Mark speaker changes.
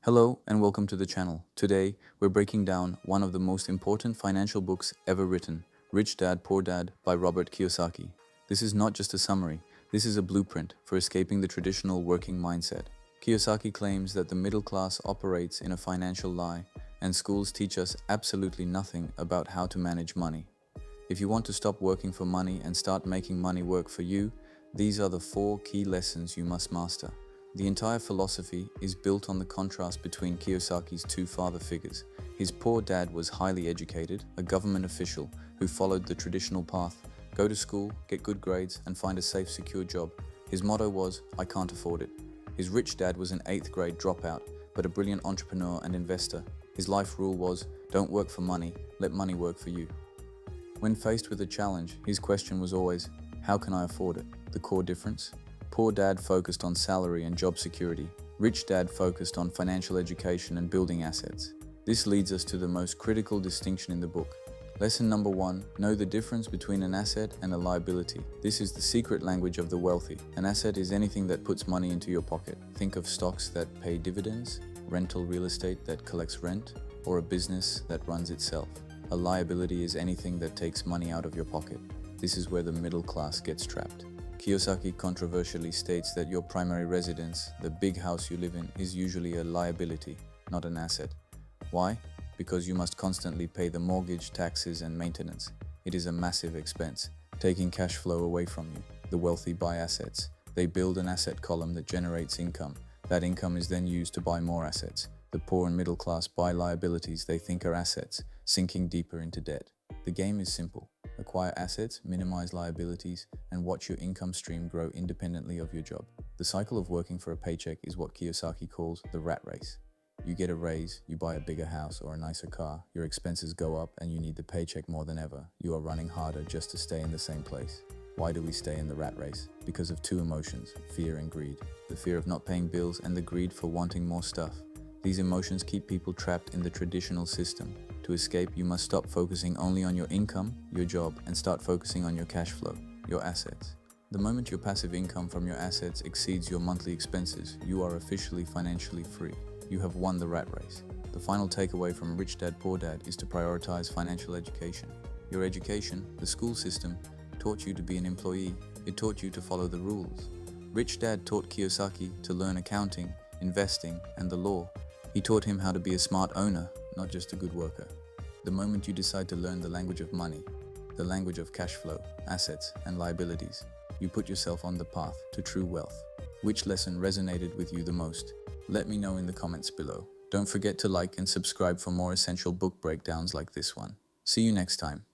Speaker 1: Hello and welcome to the channel. Today, we're breaking down one of the most important financial books ever written, Rich Dad, Poor Dad by Robert Kiyosaki. This is not just a summary, this is a blueprint for escaping the traditional working mindset. Kiyosaki claims that the middle class operates in a financial lie, and schools teach us absolutely nothing about how to manage money. If you want to stop working for money and start making money work for you, these are the 4 key lessons you must master. The entire philosophy is built on the contrast between Kiyosaki's 2 father figures. His poor dad was highly educated, a government official who followed the traditional path: go to school, get good grades, and find a safe, secure job. His motto was, "I can't afford it." His rich dad was an 8th grade dropout, but a brilliant entrepreneur and investor. His life rule was, don't work for money, let money work for you. When faced with a challenge, his question was always, how can I afford it? The core difference? Poor dad focused on salary and job security. Rich dad focused on financial education and building assets. This leads us to the most critical distinction in the book. Lesson number 1, know the difference between an asset and a liability. This is the secret language of the wealthy. An asset is anything that puts money into your pocket. Think of stocks that pay dividends, rental real estate that collects rent, or a business that runs itself. A liability is anything that takes money out of your pocket. This is where the middle class gets trapped. Kiyosaki controversially states that your primary residence, the big house you live in, is usually a liability, not an asset. Why? Because you must constantly pay the mortgage, taxes, and maintenance. It is a massive expense, taking cash flow away from you. The wealthy buy assets. They build an asset column that generates income. That income is then used to buy more assets. The poor and middle class buy liabilities they think are assets, sinking deeper into debt. The game is simple. Acquire assets, minimize liabilities, and watch your income stream grow independently of your job. The cycle of working for a paycheck is what Kiyosaki calls the rat race. You get a raise, you buy a bigger house or a nicer car, your expenses go up, and you need the paycheck more than ever. You are running harder just to stay in the same place. Why do we stay in the rat race? Because of 2 emotions, fear and greed. The fear of not paying bills and the greed for wanting more stuff. These emotions keep people trapped in the traditional system. To escape, you must stop focusing only on your income, your job, and start focusing on your cash flow, your assets. The moment your passive income from your assets exceeds your monthly expenses, you are officially financially free. You have won the rat race. The final takeaway from Rich Dad, Poor Dad is to prioritize financial education. Your education, the school system, taught you to be an employee. It taught you to follow the rules. Rich Dad taught Kiyosaki to learn accounting, investing, and the law. He taught him how to be a smart owner, not just a good worker. The moment you decide to learn the language of money, the language of cash flow, assets, and liabilities, you put yourself on the path to true wealth. Which lesson resonated with you the most? Let me know in the comments below. Don't forget to like and subscribe for more essential book breakdowns like this one. See you next time.